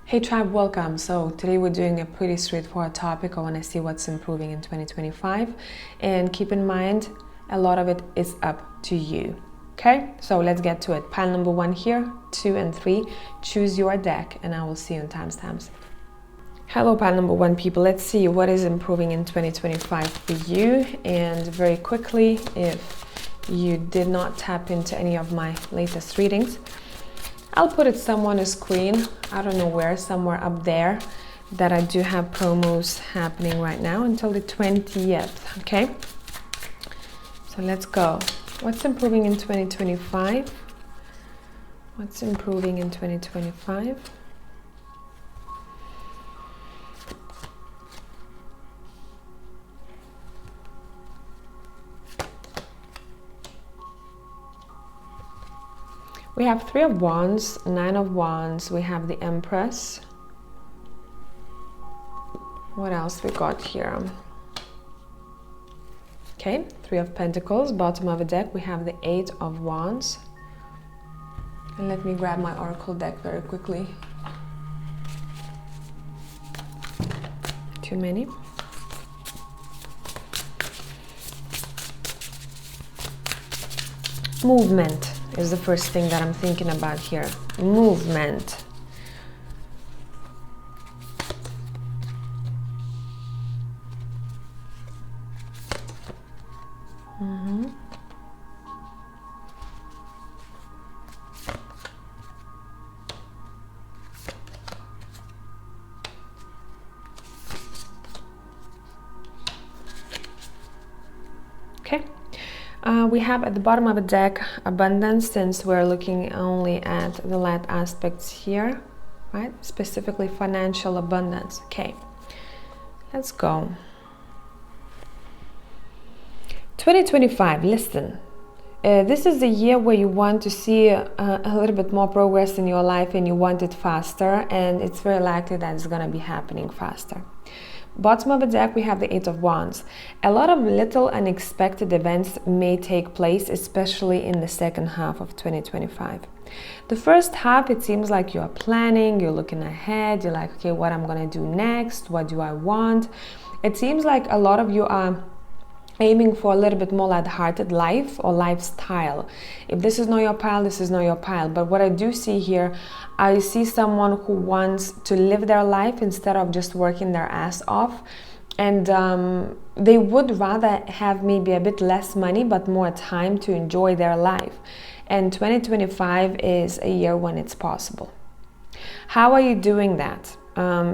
Hey tribe, welcome. So today we're doing a pretty straightforward topic. I want to see what's improving in 2025, and keep in mind a lot of it is up to you. Okay, so let's get to it. Pile number 1 here, 2 and 3. Choose your deck and I will see you in timestamps. Hello pile number 1 people, let's see what is improving in 2025 for you. And very quickly, if you did not tap into any of my latest readings, I'll put it somewhere on the screen, I don't know where, somewhere up there, that I do have promos happening right now until the 20th, okay? So let's go. What's improving in 2025? What's improving in 2025? We have 3 of Wands, 9 of Wands, we have the Empress. What else we got here? Okay, 3 of Pentacles, bottom of the deck, we have the 8 of Wands. And let me grab my Oracle deck very quickly. Too many. Movement is the first thing that I'm thinking about here. Movement. Okay. We have at the bottom of the deck abundance, since we're looking only at the light aspects here, right? Specifically financial abundance. Okay, let's go. 2025, listen. This is the year where you want to see a little bit more progress in your life and you want it faster, and it's very likely that it's going to be happening faster. Bottom of the deck, we have the 8 of Wands. A lot of little unexpected events may take place, especially in the second half of 2025. The first half, it seems like you're planning, you're looking ahead, you're like, okay, what I'm gonna do next? What do I want? It seems like a lot of you are aiming for a little bit more light-hearted life or lifestyle. If this is not your pile, this is not your pile. But what I do see here, I see someone who wants to live their life instead of just working their ass off. And they would rather have maybe a bit less money, but more time to enjoy their life. And 2025 is a year when it's possible. How are you doing that?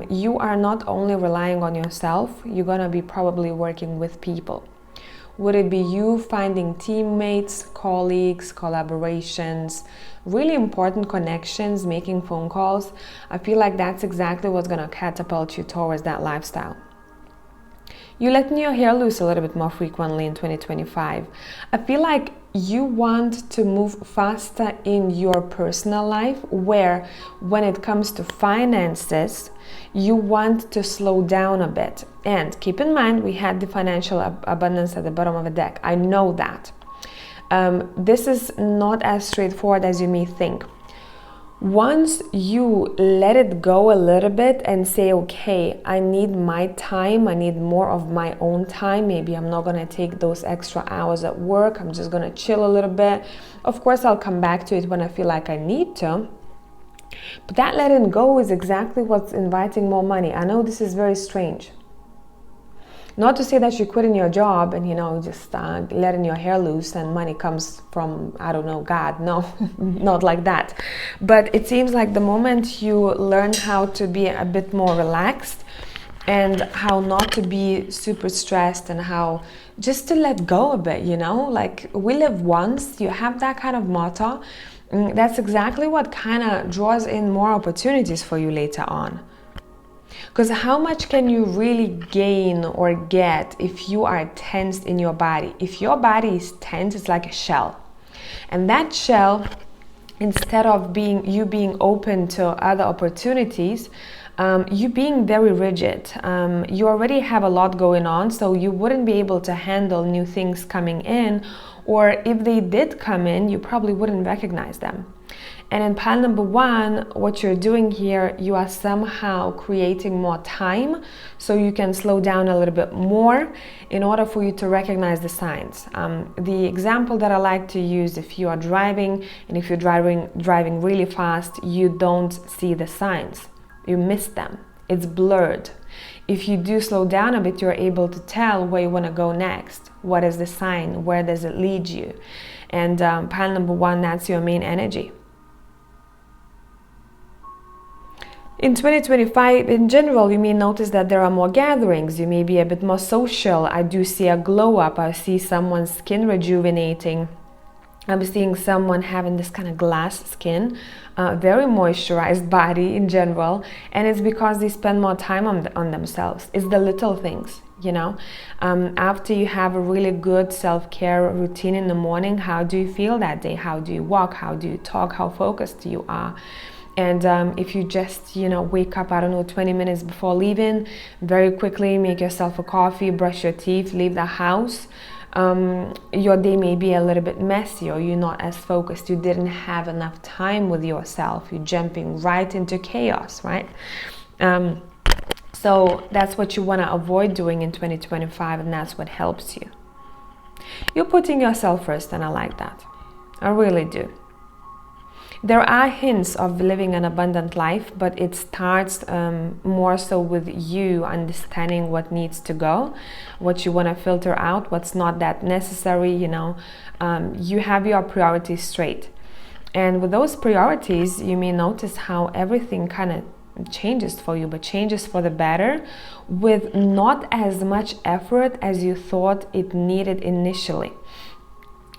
You are not only relying on yourself, you're gonna be probably working with people. Would it be you finding teammates, colleagues, collaborations, really important connections, making phone calls? I feel like that's exactly what's going to catapult you towards that lifestyle. You letting your hair loose a little bit more frequently in 2025. I feel like you want to move faster in your personal life, where when it comes to finances, you want to slow down a bit. And keep in mind, we had the financial abundance at the bottom of the deck. I know that. This is not as straightforward as you may think. Once you let it go a little bit and say, okay, I need my time, I need more of my own time. Maybe I'm not going to take those extra hours at work. I'm just going to chill a little bit. Of course, I'll come back to it when I feel like I need to. But that letting go is exactly what's inviting more money. I know this is very strange. Not to say that you're quitting your job and, just letting your hair loose and money comes from, I don't know, God. No, not like that. But it seems like the moment you learn how to be a bit more relaxed and how not to be super stressed and how just to let go a bit, like we live once, you have that kind of motto. That's exactly what kind of draws in more opportunities for you later on. Because how much can you really gain or get if you are tensed in your body? If your body is tense, it's like a shell. And that shell, instead of being open to other opportunities, you being very rigid. You already have a lot going on, so you wouldn't be able to handle new things coming in, or if they did come in, you probably wouldn't recognize them. And in pile number 1, what you're doing here, you are somehow creating more time so you can slow down a little bit more in order for you to recognize the signs. The example that I like to use, if you are driving and if you're driving really fast, you don't see the signs. You miss them. It's blurred. If you do slow down a bit, you're able to tell where you want to go next. What is the sign? Where does it lead you? And pile number 1, that's your main energy. In 2025, in general, you may notice that there are more gatherings. You may be a bit more social. I do see a glow up. I see someone's skin rejuvenating. I'm seeing someone having this kind of glass skin, very moisturized body in general, and it's because they spend more time on themselves. It's the little things, you know. After you have a really good self-care routine in the morning, how do you feel that day? How do you walk? How do you talk? How focused you are? And if you just, you know, wake up, I don't know, 20 minutes before leaving, very quickly make yourself a coffee, brush your teeth, leave the house, your day may be a little bit messy, or you're not as focused. You didn't have enough time with yourself. You're jumping right into chaos, right? So that's what you want to avoid doing in 2025, and that's what helps you. You're putting yourself first, and I like that. I really do. There are hints of living an abundant life, but it starts more so with you understanding what needs to go, what you want to filter out, what's not that necessary, you know. You have your priorities straight. And with those priorities, you may notice how everything kind of changes for you, but changes for the better with not as much effort as you thought it needed initially.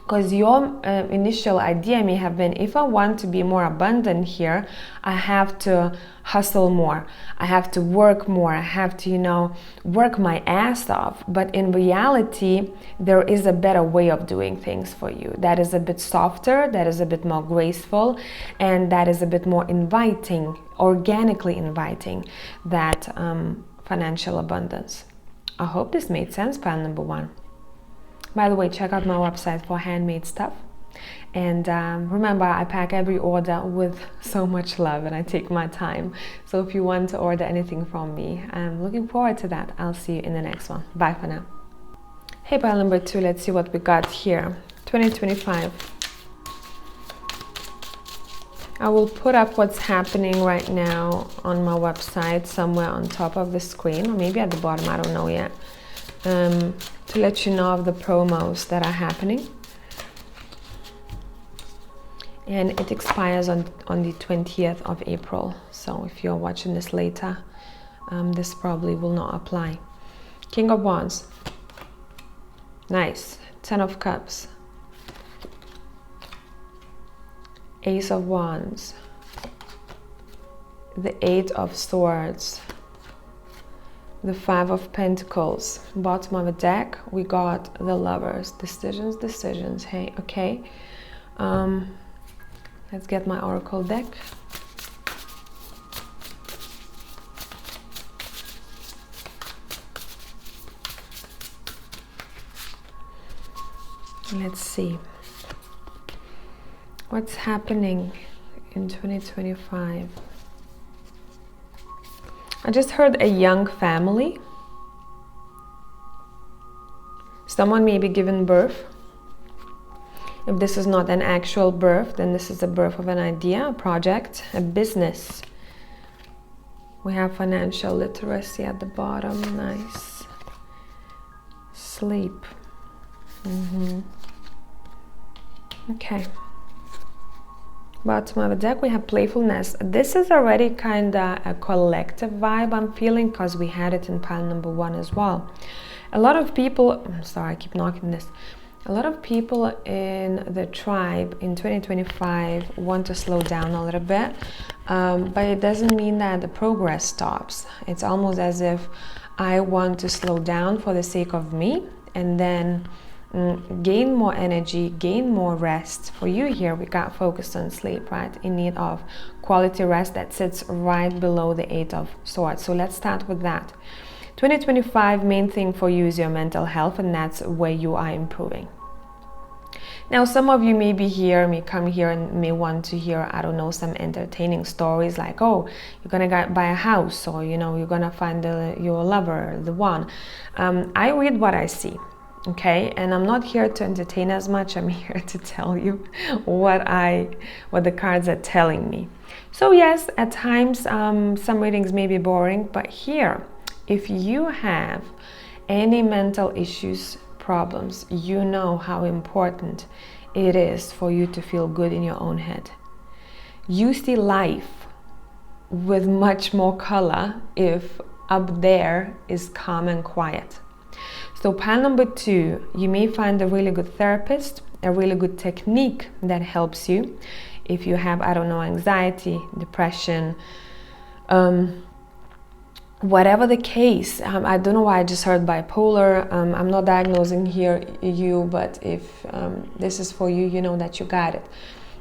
Because your initial idea may have been, if I want to be more abundant here, I have to hustle more. I have to work more. I have to, you know, work my ass off. But in reality, there is a better way of doing things for you. That is a bit softer, that is a bit more graceful, and that is a bit more inviting, organically inviting that financial abundance. I hope this made sense, pile number 1. By the way, check out my website for handmade stuff. And remember, I pack every order with so much love and I take my time. So if you want to order anything from me, I'm looking forward to that. I'll see you in the next one. Bye for now. Hey, pile number 2, let's see what we got here. 2025. I will put up what's happening right now on my website somewhere on top of the screen, or maybe at the bottom, I don't know yet. To let you know of the promos that are happening. And it expires on the 20th of April. So if you're watching this later, this probably will not apply. King of Wands. Nice. 10 of Cups. Ace of Wands. The 8 of Swords. The 5 of Pentacles. Bottom of the deck, we got the Lovers. Decisions. Hey, okay. Let's get my Oracle deck. Let's see. What's happening in 2025? I just heard a young family. Someone may be giving birth. If this is not an actual birth, then this is the birth of an idea, a project, a business. We have financial literacy at the bottom. Nice. Sleep. Okay. Bottom of the deck, we have playfulness. This is already kind of a collective vibe I'm feeling, because we had it in pile number 1 as well. A lot of people, I'm sorry, I keep knocking this. A lot of people in the tribe in 2025 want to slow down a little bit, but it doesn't mean that the progress stops. It's almost as if I want to slow down for the sake of me, and then gain more energy, gain more rest. For you here, we got focused on sleep, right? In need of quality rest that sits right below the 8 of Swords. So let's start with that. 2025, main thing for you is your mental health, and that's where you are improving. Now, some of you may come here and may want to hear, I don't know, some entertaining stories like, oh, you're gonna buy a house, or you're gonna find your lover, the one. I read what I see, okay, and I'm not here to entertain as much. I'm here to tell you what the cards are telling me. So yes, at times some readings may be boring, but here, if you have any mental issues, problems, you know how important it is for you to feel good in your own head. You see life with much more color if up there is calm and quiet. So pile number 2, you may find a really good therapist, a really good technique that helps you if you have, I don't know, anxiety, depression, whatever the case. I don't know why I just heard bipolar. I'm not diagnosing here you, but if this is for you, you know that you got it.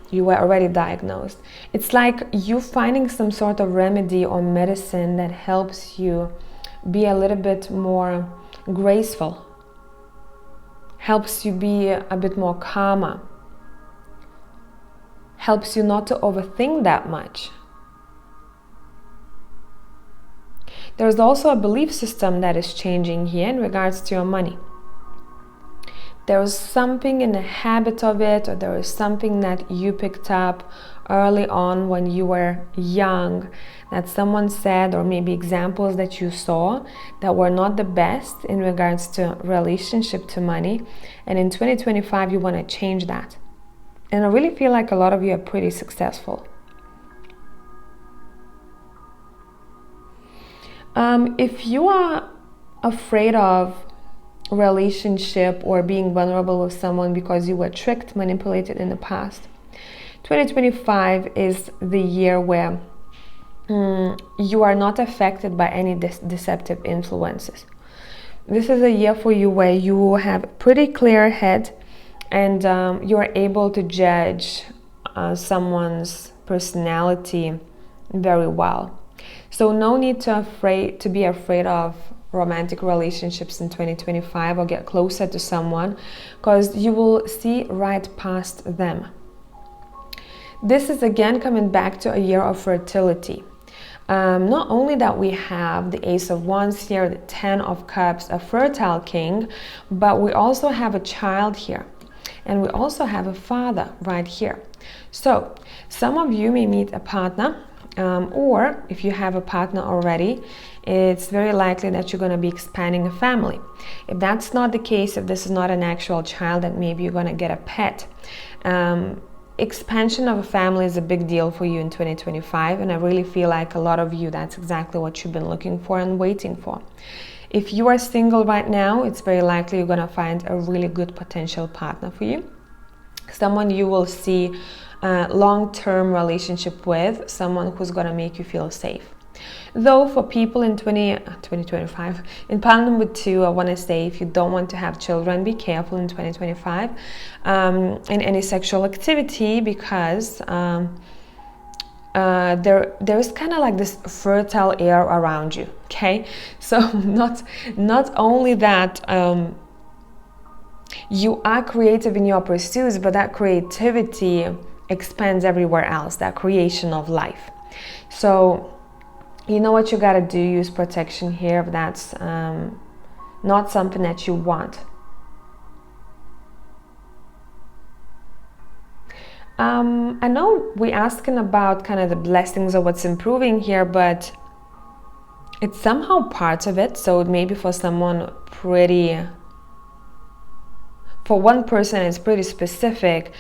You were already diagnosed. It's like you finding some sort of remedy or medicine that helps you be a little bit more graceful, helps you be a bit more calmer, helps you not to overthink that much. There's also a belief system that is changing here in regards to your money. There's something in the habit of it, or there is something that you picked up early on when you were young that someone said, or maybe examples that you saw that were not the best in regards to relationship to money. And in 2025, you want to change that. And I really feel like a lot of you are pretty successful. If you are afraid of relationship or being vulnerable with someone because you were tricked, manipulated in the past, 2025 is the year where you are not affected by any deceptive influences. This is a year for you where you have a pretty clear head and you are able to judge someone's personality very well. So no need to be afraid of romantic relationships in 2025 or get closer to someone, because you will see right past them. This is again coming back to a year of fertility. Not only that we have the Ace of Wands here, the 10 of Cups, a fertile king, but we also have a child here. And we also have a father right here. So some of you may meet a partner, or if you have a partner already, it's very likely that you're going to be expanding a family. If that's not the case, if this is not an actual child, then maybe you're going to get a pet. Expansion of a family is a big deal for you in 2025, and I really feel like a lot of you, that's exactly what you've been looking for and waiting for. If you are single right now, it's very likely you're going to find a really good potential partner for you. Someone you will see a long-term relationship with, someone who's going to make you feel safe. Though for people in 2025, in pile number 2, I want to say if you don't want to have children, be careful in 2025 in any sexual activity, because there is kind of like this fertile air around you, okay? So not only that you are creative in your pursuits, but that creativity expands everywhere else, that creation of life. So you know what you gotta do, use protection here if that's not something that you want. I know we're asking about kind of the blessings of what's improving here, but it's somehow part of it. So maybe for someone for one person it's pretty specific.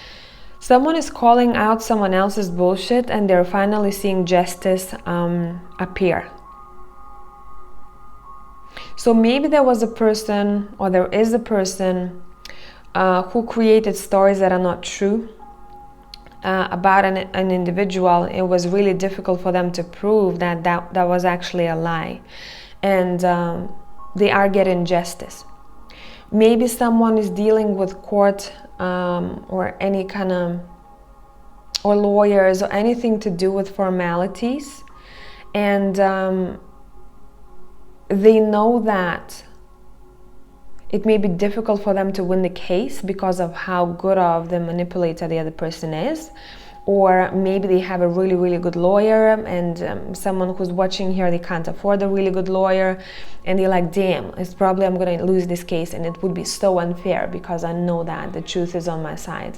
Someone is calling out someone else's bullshit and they're finally seeing justice appear. So maybe there was a person, or there is a person who created stories that are not true about an individual. It was really difficult for them to prove that was actually a lie, and they are getting justice. Maybe someone is dealing with court or any kind of, or lawyers, or anything to do with formalities, and they know that it may be difficult for them to win the case because of how good of the manipulator the other person is. Or maybe they have a really, really good lawyer, and someone who's watching here, they can't afford a really good lawyer, and they're like, damn, it's probably I'm going to lose this case, and it would be so unfair because I know that the truth is on my side.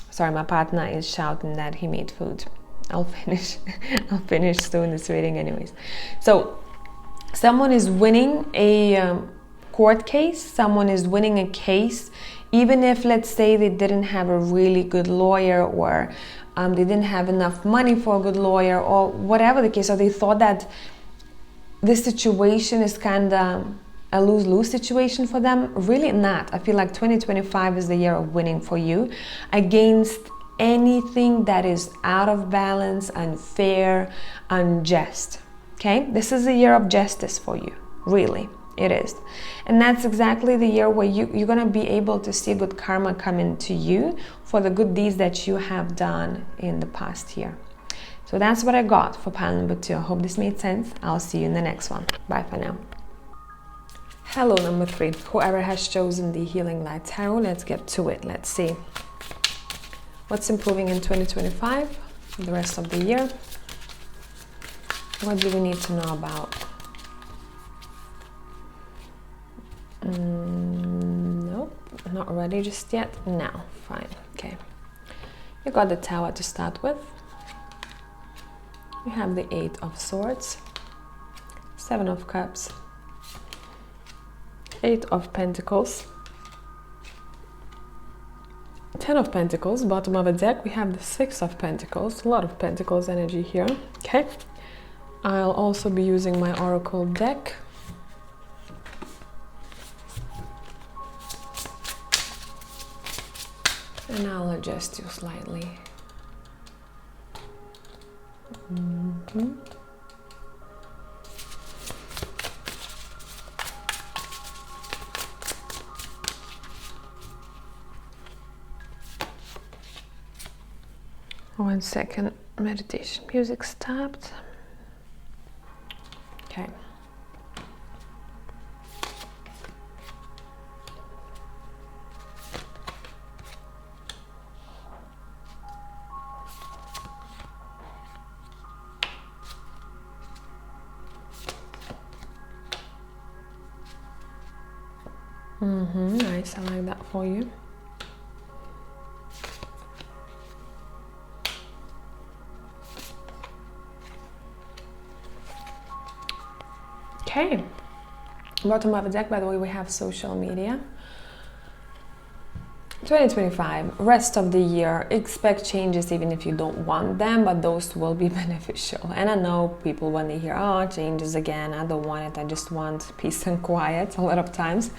Sorry, my partner is shouting that he made food. I'll finish soon this reading anyways. So someone is winning a court case, someone is winning a case, even if, let's say, they didn't have a really good lawyer, or they didn't have enough money for a good lawyer, or whatever the case, or they thought that this situation is kind of a lose-lose situation for them. Really not. I feel like 2025 is the year of winning for you against anything that is out of balance, unfair, unjust. Okay? This is a year of justice for you. Really. It is. And that's exactly the year where you're going to be able to see good karma coming to you for the good deeds that you have done in the past year. So that's what I got for pile number 2. I hope this made sense. I'll see you in the next one. Bye for now. Hello, number 3. Whoever has chosen the Healing Light Tarot, let's get to it. Let's see what's improving in 2025, the rest of the year. What do we need to know about? Nope, not ready just yet. No, fine, okay. You got the Tower to start with. We have the 8 of Swords, 7 of Cups, 8 of Pentacles, 10 of Pentacles. Bottom of the deck, we have the 6 of Pentacles. A lot of Pentacles energy here, okay. I'll also be using my Oracle deck. And I'll adjust you slightly. One second, meditation music stopped. Okay. Nice, I like that for you. Okay, bottom of the deck, by the way, we have social media. 2025, rest of the year, expect changes even if you don't want them, but those will be beneficial. And I know people, when they hear, oh, changes again, I don't want it, I just want peace and quiet a lot of times.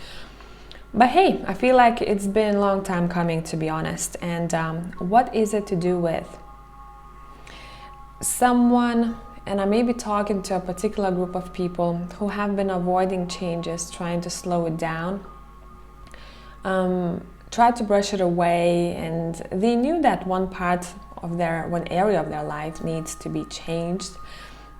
But hey, I feel like it's been a long time coming, to be honest. And what is it to do with? Someone, and I may be talking to a particular group of people who have been avoiding changes, trying to slow it down, try to brush it away, and they knew that one area of their life needs to be changed.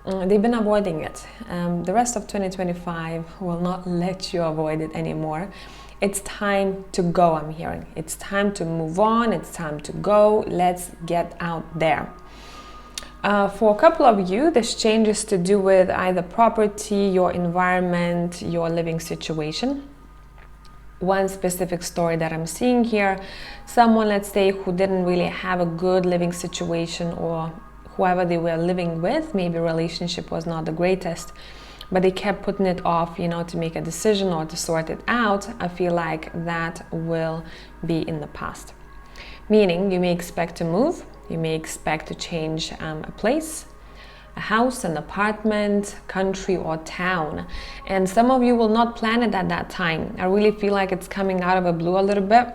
They've been avoiding it. The rest of 2025 will not let you avoid it anymore. It's time to go, I'm hearing. It's time to move on. It's time to go. Let's get out there. For a couple of you, this change is to do with either property, your environment, your living situation. One specific story that I'm seeing here, someone, let's say, who didn't really have a good living situation, or whoever they were living with, maybe relationship was not the greatest, but they kept putting it off, to make a decision or to sort it out. I feel like that will be in the past. Meaning, you may expect to move, you may expect to change a place, a house, an apartment, country, or town. And some of you will not plan it at that time. I really feel like it's coming out of the blue a little bit.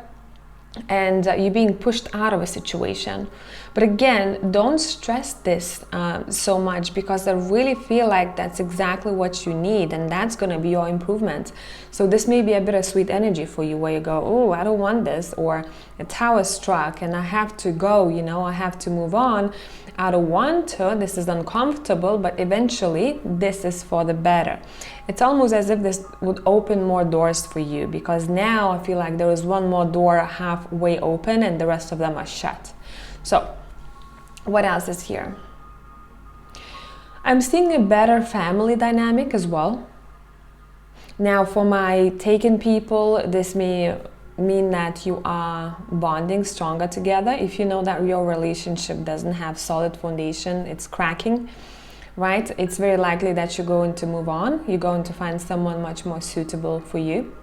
And you're being pushed out of a situation. But again, don't stress this so much, because I really feel like that's exactly what you need, and that's going to be your improvement. So this may be a bittersweet energy for you, where you go, oh, I don't want this, or a tower struck and I have to go, you know, I have to move on. I don't want to, this is uncomfortable, but eventually this is for the better. It's almost as if this would open more doors for you, because now I feel like there is one more door halfway open and the rest of them are shut. So what else is here? I'm seeing a better family dynamic as well. Now for my taken people, this may mean that you are bonding stronger together. If you know that your relationship doesn't have solid foundation, it's cracking, right? It's very likely that you're going to move on. You're going to find someone much more suitable for you.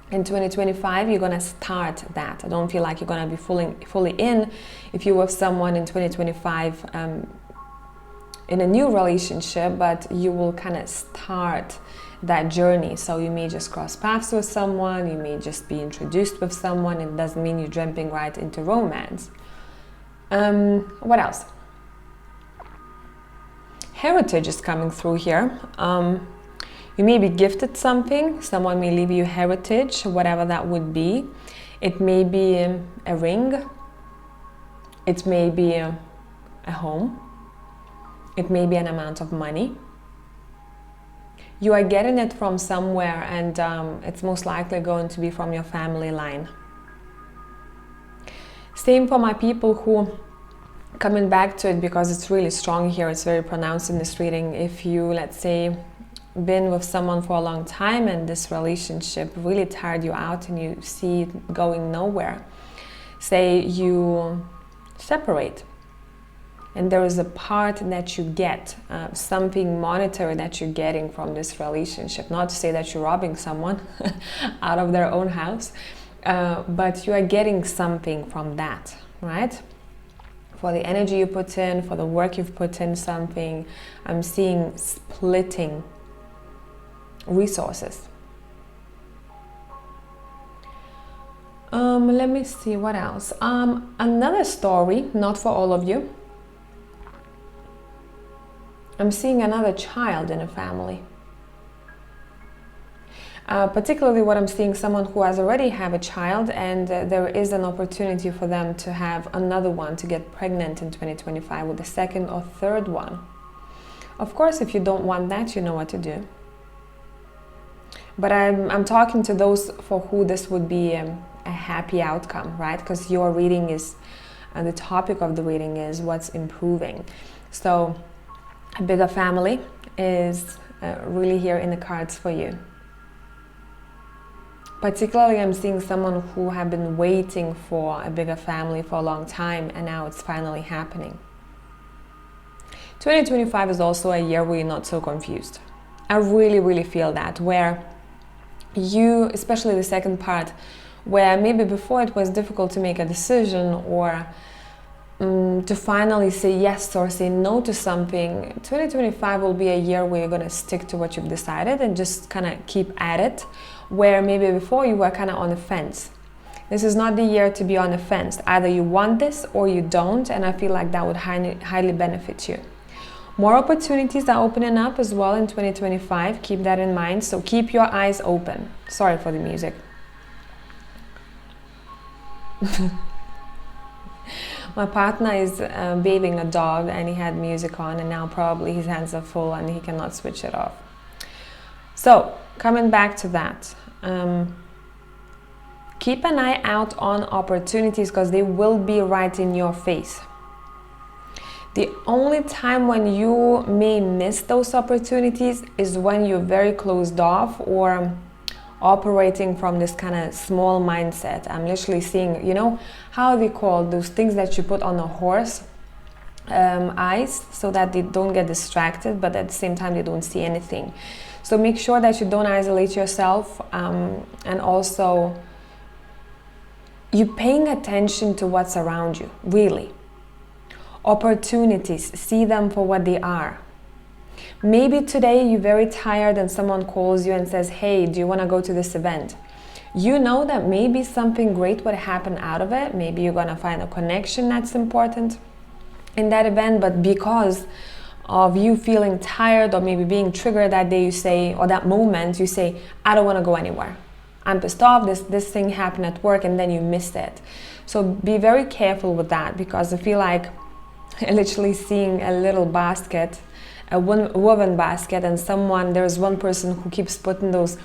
In 2025, you're going to start that. I don't feel like you're going to be fully in if you're with someone in 2025 in a new relationship, but you will kind of start that journey. So you may just cross paths with someone, you may just be introduced with someone. It doesn't mean you're jumping right into romance. What else? Heritage is coming through here. You may be gifted something. Someone may leave you heritage, whatever that would be. It may be a ring. It may be a home. It may be an amount of money. You are getting it from somewhere, and it's most likely going to be from your family line. Same for my people who, coming back to it because it's really strong here, it's very pronounced in this reading. If you, let's say, been with someone for a long time and this relationship really tired you out and you see it going nowhere, say you separate, and there is a part that you get, something monetary that you're getting from this relationship. Not to say that you're robbing someone out of their own house, but you are getting something from that, right? For the energy you put in, for the work you've put in something. I'm seeing splitting resources. Let me see what else. Another story, not for all of you. I'm seeing another child in a family. Particularly what I'm seeing, someone who has already have a child, and there is an opportunity for them to have another one, to get pregnant in 2025 with a second or third one. Of course, if you don't want that, you know what to do. But I'm talking to those for who this would be a happy outcome, right? Because your reading is, and the topic of the reading is what's improving. So a bigger family is really here in the cards for you. Particularly, I'm seeing someone who have been waiting for a bigger family for a long time, and now it's finally happening. 2025 is also a year where you're not so confused. I really feel that, where you, especially the second part, where maybe before it was difficult to make a decision or to finally say yes or say no to something, 2025 will be a year where you're going to stick to what you've decided and just kind of keep at it, where maybe before you were kind of on the fence. This is not the year to be on the fence. Either you want this or you don't, and I feel like that would highly benefit you. More opportunities are opening up as well in 2025. Keep that in mind. So keep your eyes open. Sorry for the music. My partner is bathing a dog, and he had music on, and now probably his hands are full and he cannot switch it off. So coming back to that, keep an eye out on opportunities, because they will be right in your face. The only time when you may miss those opportunities is when you're very closed off or operating from this kind of small mindset. I'm literally seeing, you know, how they call those things that you put on a horse, eyes, so that they don't get distracted, but at the same time they don't see anything. So make sure that you don't isolate yourself, and also you're paying attention to what's around you, really. Opportunities, see them for what they are. Maybe today you're very tired and someone calls you and says, hey, do you want to go to this event? You know that maybe something great would happen out of it. Maybe you're going to find a connection that's important. in that event, but because of you feeling tired or maybe being triggered that day, you say, or that moment, you say, I don't want to go anywhere. I'm pissed off, this thing happened at work, and then you missed it. So be very careful with that, because I feel like literally seeing a little basket, a woven basket, and there's one person who keeps putting those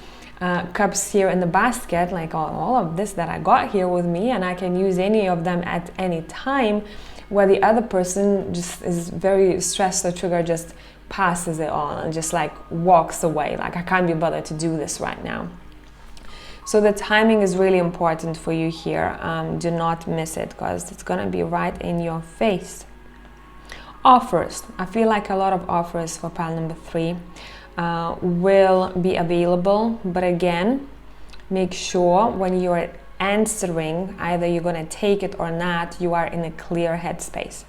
cups here in the basket, like all of this that I got here with me, and I can use any of them at any time, where the other person just is very stressed or triggered, just passes it on and just like walks away, like I can't be bothered to do this right now. So the timing is really important for you here. Do not miss it, because it's gonna be right in your face. Offers. I feel like a lot of offers for pile number 3 will be available, but again, make sure when you're answering, either you're going to take it or not, you are in a clear headspace.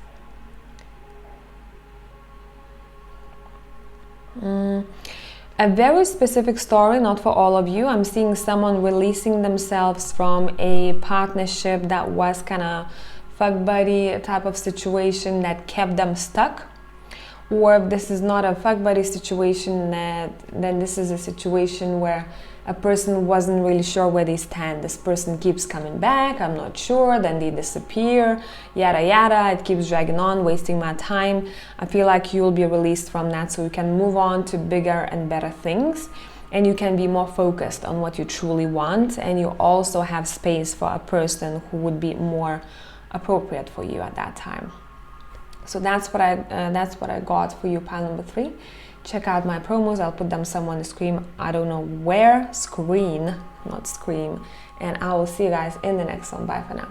A very specific story, not for all of you. I'm seeing someone releasing themselves from a partnership that was kind of fuck buddy type of situation that kept them stuck. Or if this is not a fuck buddy situation, then this is a situation where a person wasn't really sure where they stand. This person keeps coming back, I'm not sure, then they disappear, yada yada, it keeps dragging on, wasting my time. I feel like you'll be released from that, so you can move on to bigger and better things, and you can be more focused on what you truly want, and you also have space for a person who would be more appropriate for you at that time. So that's what I got for you, pile number 3. Check out my promos. I'll put them somewhere on the screen. I don't know where. Screen, not scream. And I will see you guys in the next one. Bye for now.